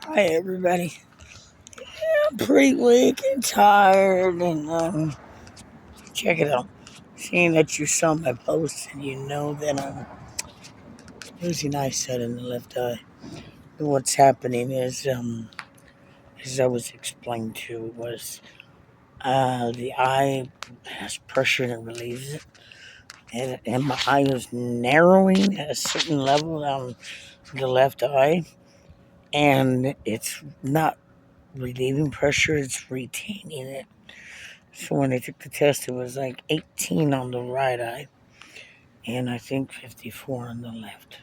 Hi, everybody. I'm pretty weak and tired, and check it out. Seeing that you saw my post, and you know that I'm losing eyesight in the left eye. And what's happening is, as I was explained to, was the eye has pressure and it relieves it, and my eye is narrowing at a certain level down the left eye, and it's not relieving pressure; it's retaining it. So when I took the test, it was like 18 on the right eye and I think 54 on the left,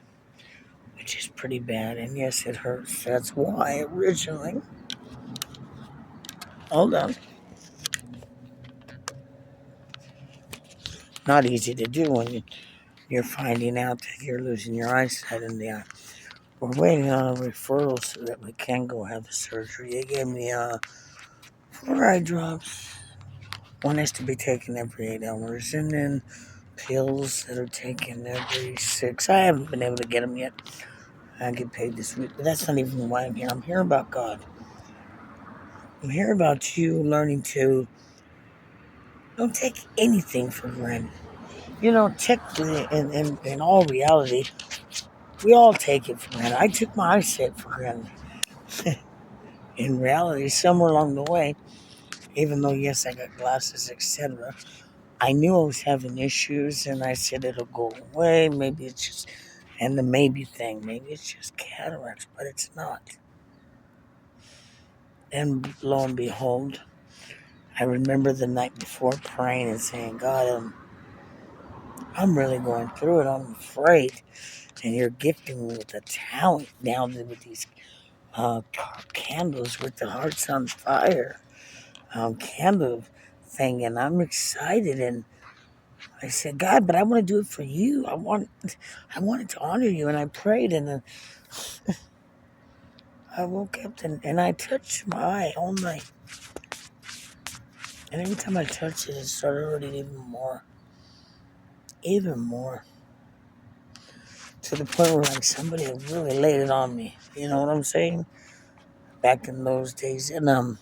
which is pretty bad. And yes, it hurts. That's why originally, hold on, not easy to do when you're finding out that you're losing your eyesight in the eye. We're waiting on a referral so that we can go have the surgery. They gave me 4 eye drops. One has to be taken every 8 hours, and then pills that are taken every 6. I haven't been able to get them yet. I get paid this week, but that's not even why I'm here. I'm here about God. I'm here about you learning to don't take anything for granted. You know, technically, in all reality, we all take it for granted. I took my eyesight for granted. In reality, somewhere along the way, even though, yes, I got glasses, etc., I knew I was having issues, and I said it'll go away. Maybe it's just, and the maybe thing, maybe it's just cataracts, but it's not. And lo and behold, I remember the night before praying and saying, God, I'm really going through it. I'm afraid. And you're gifting me with a talent now with these uh, candles with the hearts on fire candle thing. And I'm excited. And I said, God, but I want to do it for you. I wanted to honor you. And I prayed. And then I woke up and I touched my eye all night. And every time I touched it, it started hurting even more. Even more. To the point where like somebody had really laid it on me. You know what I'm saying? Back in those days. And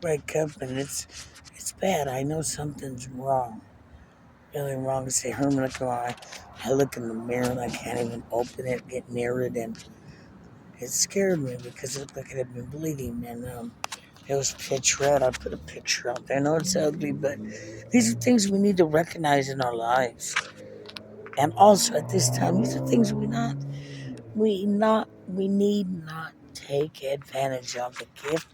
wake up and it's bad. I know something's wrong. Really wrong. I say, Herman, I look in the mirror and I can't even open it, get near it, and it scared me because it looked like it had been bleeding, and it was pitch red. I put a picture out there. I know it's ugly, but these are things we need to recognize in our lives. And also at this time, these are things we need not take advantage of the gift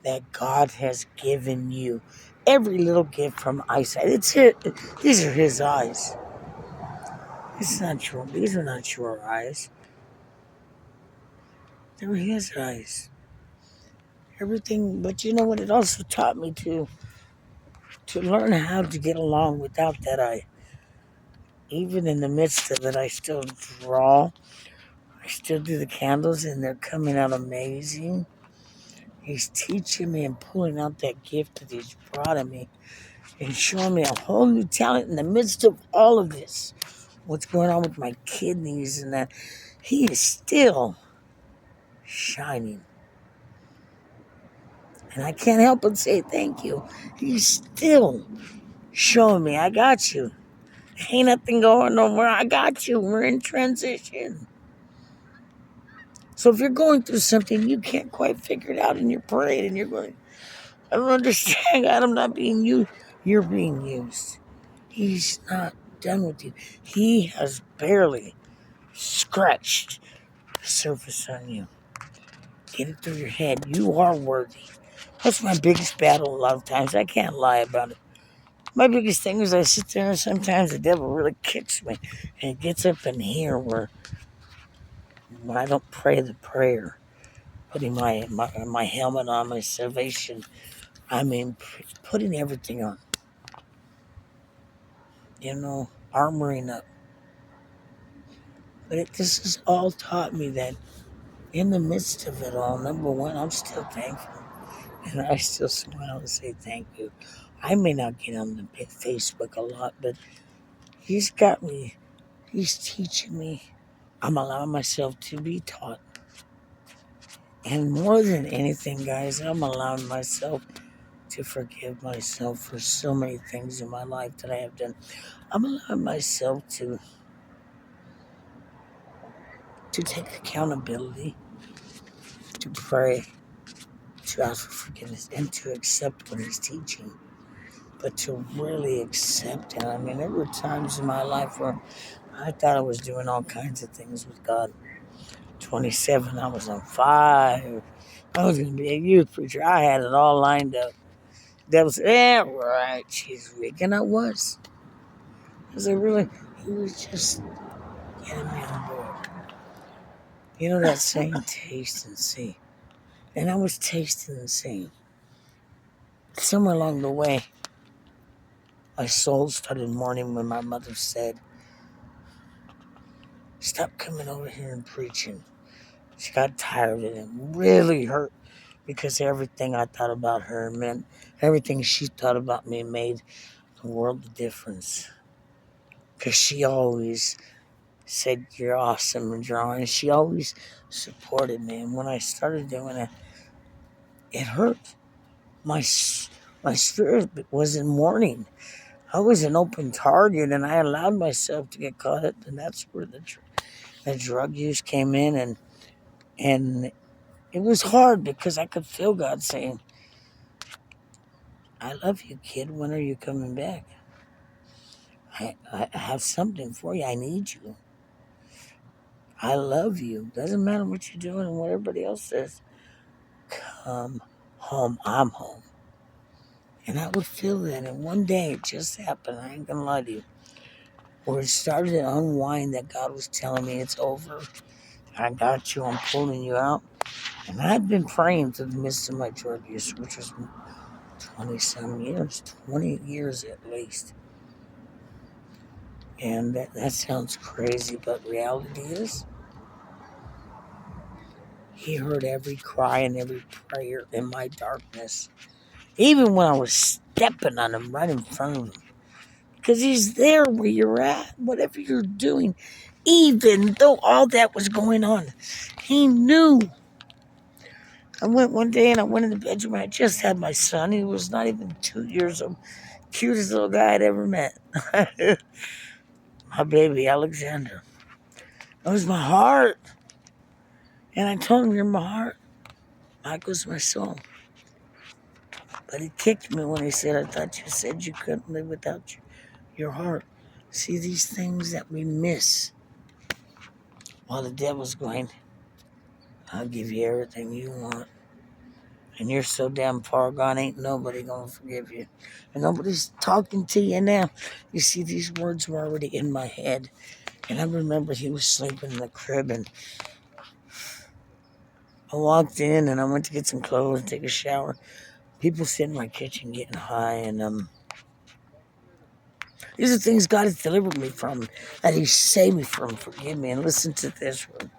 that God has given you. Every little gift from eyesight. These are his eyes. These are not your eyes. They're his eyes. Everything, but you know what? It also taught me to learn how to get along without that eye. Even in the midst of it, I still draw. I still do the candles, and they're coming out amazing. He's teaching me and pulling out that gift that he's brought in me and showing me a whole new talent in the midst of all of this. What's going on with my kidneys and that. He is still shining. And I can't help but say thank you. He's still showing me, I got you. Ain't nothing going nowhere. I got you. We're in transition. So if you're going through something you can't quite figure it out and you're praying and you're going, I don't understand, God, I'm not being used. You're being used. He's not done with you. He has barely scratched the surface on you. Get it through your head. You are worthy. That's my biggest battle a lot of times. I can't lie about it. My biggest thing is I sit there and sometimes the devil really kicks me and it gets up in here where when I don't pray the prayer, putting my helmet on, my salvation, I mean, putting everything on, armoring up. But this has all taught me that in the midst of it all, number one, I'm still thankful. And I still smile and say thank you. I may not get on the Facebook a lot, but he's got me. He's teaching me. I'm allowing myself to be taught. And more than anything, guys, I'm allowing myself to forgive myself for so many things in my life that I have done. I'm allowing myself to take accountability, to pray, to ask for forgiveness, and to accept what he's teaching. But to really accept it. I mean, there were times in my life where I thought I was doing all kinds of things with God. 27, I was on fire. I was going to be a youth preacher. I had it all lined up. Devil said, yeah, right, she's weak. And I was. Because I really, he was just getting me on board. You know that saying, taste and see. And I was tasting and seeing. Somewhere along the way, my soul started mourning when my mother said, stop coming over here and preaching. She got tired of it and really hurt because everything I thought about her meant, everything she thought about me made a world of difference. Because she always said, you're awesome and you're on. And she always supported me. And when I started doing it, it hurt. My, my spirit was in mourning. I was an open target and I allowed myself to get caught up. And that's where the drug use came in. And it was hard because I could feel God saying, I love you, kid. When are you coming back? I have something for you. I need you. I love you. Doesn't matter what you're doing and what everybody else says. Come home. I'm home. And I would feel that. And one day it just happened. I ain't going to lie to you. Where it started to unwind that God was telling me it's over. I got you. I'm pulling you out. And I've been praying through the midst of my drug use, which was 20-some years, 20 years at least. And that sounds crazy, but reality is, he heard every cry and every prayer in my darkness, even when I was stepping on him right in front of him. Because he's there where you're at, whatever you're doing, even though all that was going on. He knew. I went one day and I went in the bedroom. I just had my son. He was not even 2 years old. Cutest little guy I'd ever met. My baby, Alexander. That was my heart. And I told him, you're my heart. Michael's my soul. But he kicked me when he said, I thought you said you couldn't live without your heart. See, these things that we miss while the devil's going, I'll give you everything you want. And you're so damn far gone, ain't nobody gonna forgive you. And nobody's talking to you now. You see, these words were already in my head. And I remember he was sleeping in the crib, and I walked in and I went to get some clothes and take a shower. People sitting in my kitchen getting high, and these are things God has delivered me from, that He saved me from. Forgive me. And listen to this one.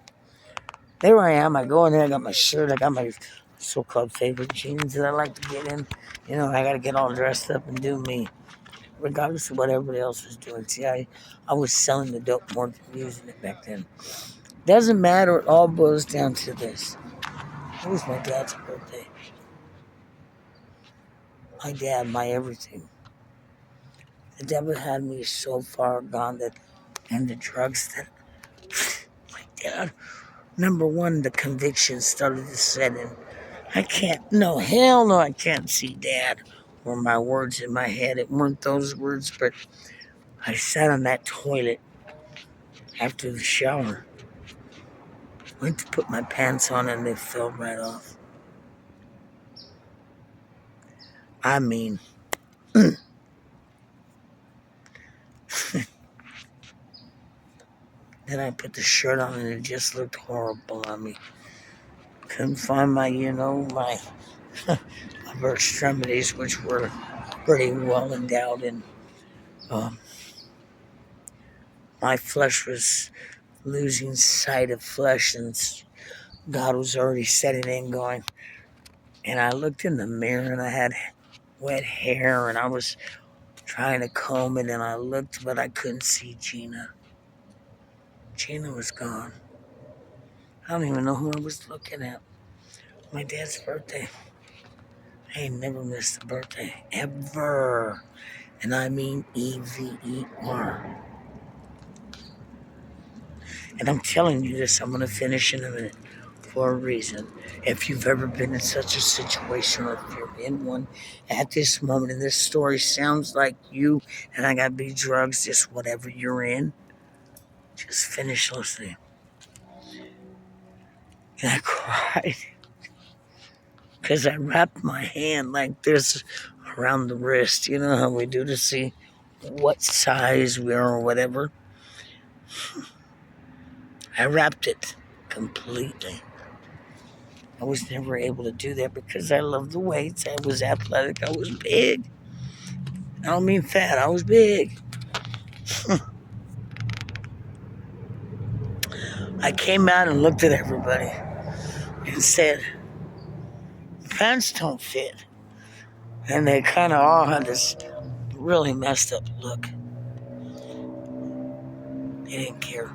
There I am. I go in there. I got my shirt. I got my so-called favorite jeans that I like to get in. You know, I got to get all dressed up and do me, regardless of what everybody else was doing. See, I was selling the dope more than using it back then. Doesn't matter. It all boils down to this. It was my dad's birthday. My dad, my everything. The devil had me so far gone that, and the drugs that my dad, number one, the conviction started to set in. I can't, no, hell no, I can't see Dad. Were my words in my head. It weren't those words, but I sat on that toilet after the shower. Went to put my pants on and they fell right off. I mean, then I put the shirt on and it just looked horrible on me. Couldn't find my, my upper extremities, which were pretty well endowed, and um, my flesh was losing sight of flesh, and God was already setting in, going. And I looked in the mirror and I had wet hair and I was trying to comb it, and I looked, but I couldn't see Gina. Gina was gone. I don't even know who I was looking at. My dad's birthday. I ain't never missed a birthday. Ever. And I mean EVER. And I'm telling you this, I'm going to finish in a minute for a reason. If you've ever been in such a situation or if you're in one at this moment and this story sounds like you and I got be drugs, just whatever you're in, just finish listening. And I cried because I wrapped my hand like this around the wrist. You know how we do to see what size we are or whatever. I wrapped it completely. I was never able to do that because I loved the weights. I was athletic. I was big. I don't mean fat. I was big. I came out and looked at everybody and said, pants don't fit. And they kind of all had this really messed up look. They didn't care.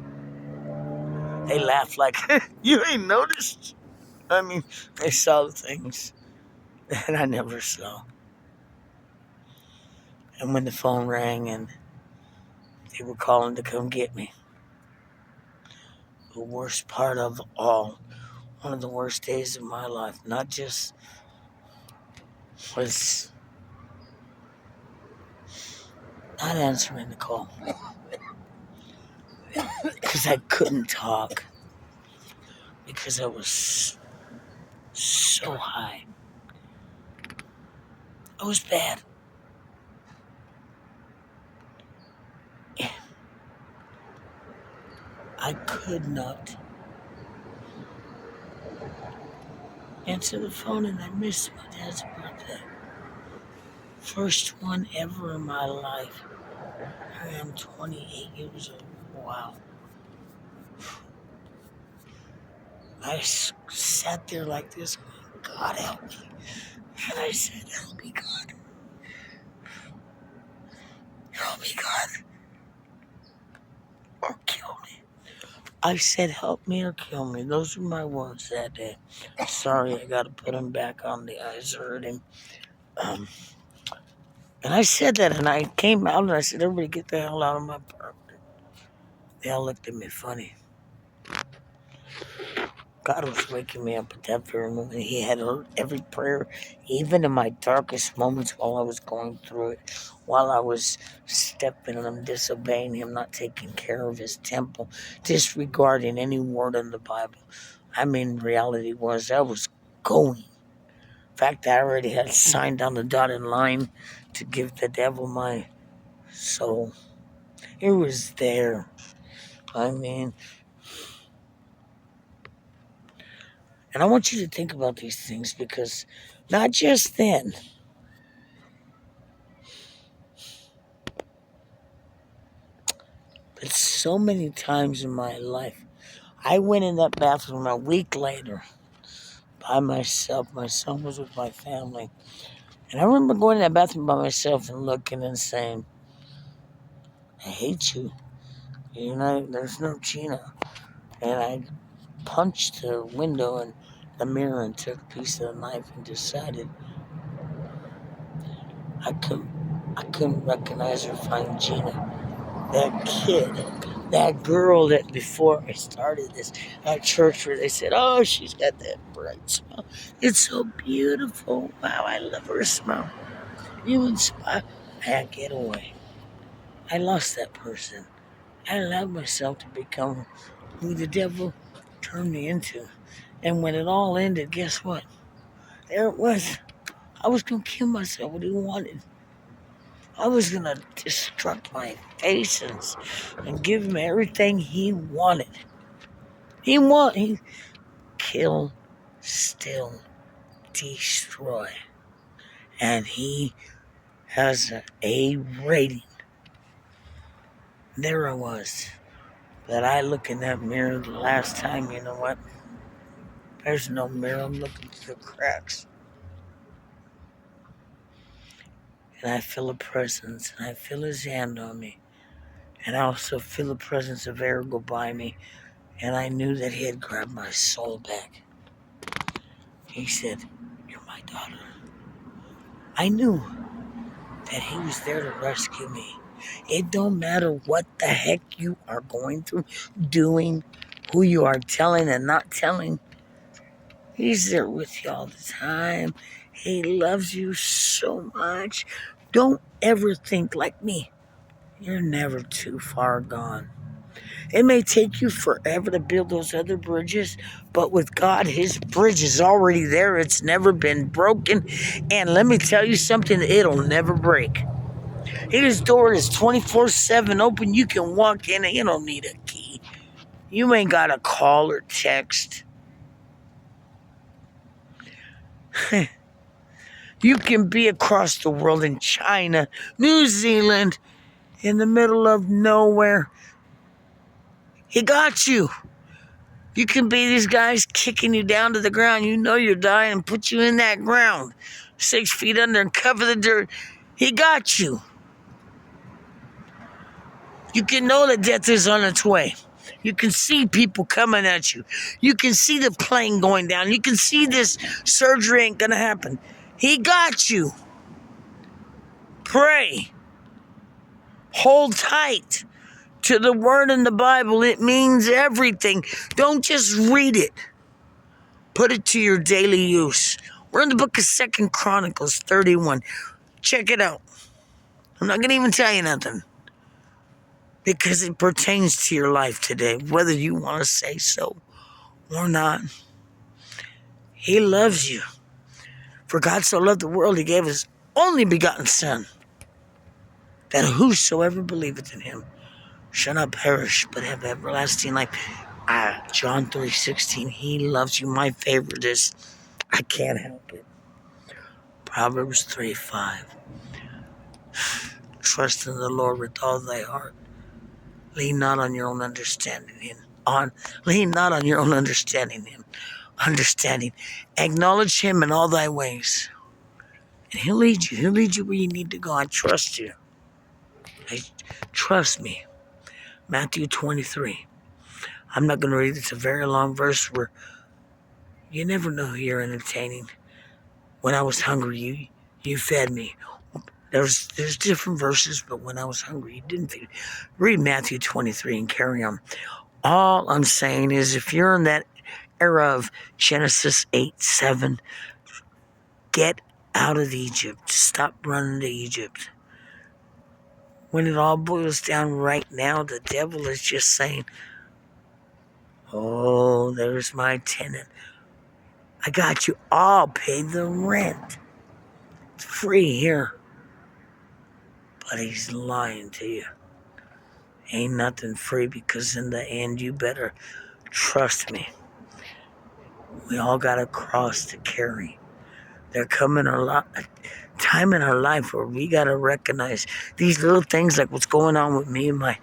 They laughed like, you ain't noticed. I mean, they saw the things that I never saw. And when the phone rang and they were calling to come get me, the worst part of all, one of the worst days of my life, not just was not answering the call because I couldn't talk because I was so high. I was bad. I could not answer the phone and I missed my dad's birthday. First one ever in my life. I am 28 years old. Wow. I sat there like this, God help me. And I said, help me, God. Help me, God. Or kill me. I said, help me or kill me. Those were my words that day. Sorry, I got to put him back on the eyes hurting. And I said that, and I came out and I said, everybody get the hell out of my apartment. They all looked at me funny. God was waking me up at that very moment. He had heard every prayer, even in my darkest moments while I was going through it, while I was stepping on him, disobeying him, not taking care of his temple, disregarding any word in the Bible. I mean, reality was I was going. In fact, I already had signed on the dotted line to give the devil my soul. It was there. I mean, and I want you to think about these things because not just then, but so many times in my life, I went in that bathroom a week later by myself. My son was with my family. And I remember going in that bathroom by myself and looking and saying, I hate you. You know, there's no Gina. And I punched the window and the mirror and took a piece of the knife and decided I couldn't recognize or find Gina. That kid, that girl that before I started this at church where they said, oh, she's got that bright smile. It's so beautiful. Wow, I love her smile. You inspire. I had to get away. I lost that person. I allowed myself to become who the devil turned me into. And when it all ended, guess what? There it was. I was going to kill myself what he wanted. I was going to destruct my face and give him everything he wanted. He kill, steal, destroy. And he has an A rating. There I was. But I look in that mirror the last time, you know what? There's no mirror. I'm looking through the cracks. And I feel a presence, and I feel his hand on me. And I also feel the presence of air go by me. And I knew that he had grabbed my soul back. He said, "You're my daughter." I knew that he was there to rescue me. It don't matter what the heck you are going through, doing, who you are telling and not telling. He's there with you all the time. He loves you so much. Don't ever think like me. You're never too far gone. It may take you forever to build those other bridges, but with God, his bridge is already there. It's never been broken. And let me tell you something, it'll never break. His door is 24/7 open. You can walk in and you don't need a key. You ain't got to call or text. You can be across the world in China, New Zealand, in the middle of nowhere. He got you. You can be these guys kicking you down to the ground. You know you're dying and put you in that ground, 6 feet under and cover the dirt. He got you. You can know that death is on its way. You can see people coming at you. You can see the plane going down. You can see this surgery ain't going to happen. He got you. Pray. Hold tight to the word in the Bible. It means everything. Don't just read it. Put it to your daily use. We're in the book of 2 Chronicles 31. Check it out. I'm not going to even tell you nothing, because it pertains to your life today, whether you want to say so or not. He loves you. For God so loved the world, he gave his only begotten Son, that whosoever believeth in him shall not perish, but have everlasting life. John 3:16, he loves you. My favorite is, I can't help it, Proverbs 3:5. Trust in the Lord with all thy heart. Lean not on your own understanding. Lean not on your own understanding. Understanding. Acknowledge him in all thy ways, and he'll lead you. He'll lead you where you need to go. I trust you. Trust me. Matthew 23. I'm not going to read it. It's a very long verse where you never know who you're entertaining. When I was hungry, you fed me. There's different verses, but when I was hungry, you didn't feed me. Read Matthew 23 and carry on. All I'm saying is, if you're in that era of Genesis 8:7, get out of Egypt. Stop running to Egypt. When it all boils down right now, the devil is just saying, oh, there's my tenant. I got you. I'll pay the rent. It's free here. But he's lying to you. Ain't nothing free, because in the end, you better trust me. We all got a cross to carry. There coming a time in our life where we got to recognize these little things, like what's going on with me and my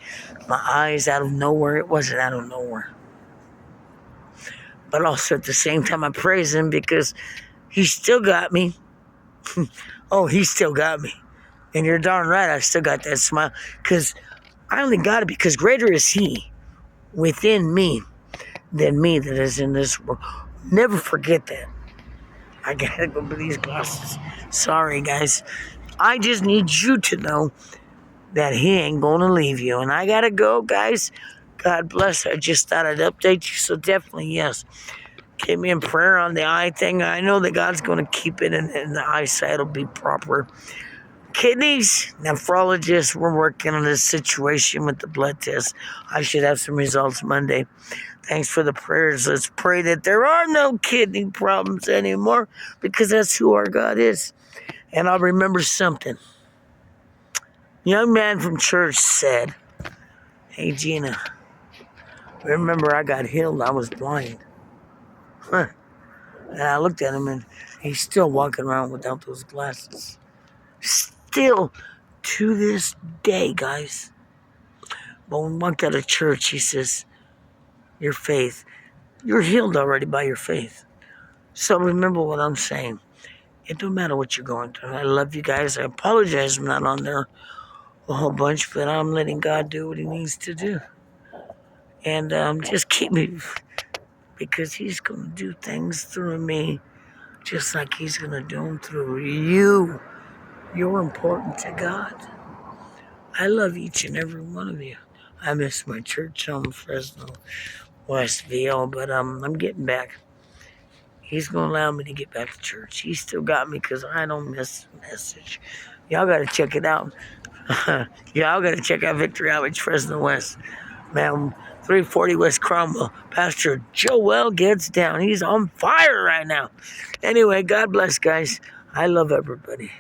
eyes out of nowhere. It wasn't out of nowhere. But also at the same time, I praise him because he still got me. Oh, he still got me. And you're darn right, I still got that smile, because I only got it because greater is he within me than me that is in this world. Never forget that. I gotta go with these glasses. Sorry, guys. I just need you to know that he ain't gonna leave you. And I gotta go, guys. God bless. I just thought I'd update you. So definitely, yes. Keep me in prayer on the eye thing. I know that God's gonna keep it, and the eyesight will be proper. Kidneys, nephrologist, we're working on this situation with the blood test. I should have some results Monday. Thanks for the prayers. Let's pray that there are no kidney problems anymore, because that's who our God is. And I'll remember something. Young man from church said, hey, Gina, remember I got healed? I was blind. Huh. And I looked at him, and he's still walking around without those glasses. Still to this day, guys. But when we walked out of church, he says, your faith, you're healed already by your faith. So remember what I'm saying. It don't matter what you're going through. I love you guys. I apologize I'm not on there a whole bunch, but I'm letting God do what he needs to do. And just keep me, because he's going to do things through me just like he's going to do them through you. You're important to God. I love each and every one of you. I miss my church home, Fresno, Westville, but I'm getting back. He's going to allow me to get back to church. He still got me because I don't miss the message. Y'all got to check it out. Y'all got to check out Victory Outreach, Fresno West. Man, 340 West Cromwell. Pastor Joel gets down. He's on fire right now. Anyway, God bless, guys. I love everybody.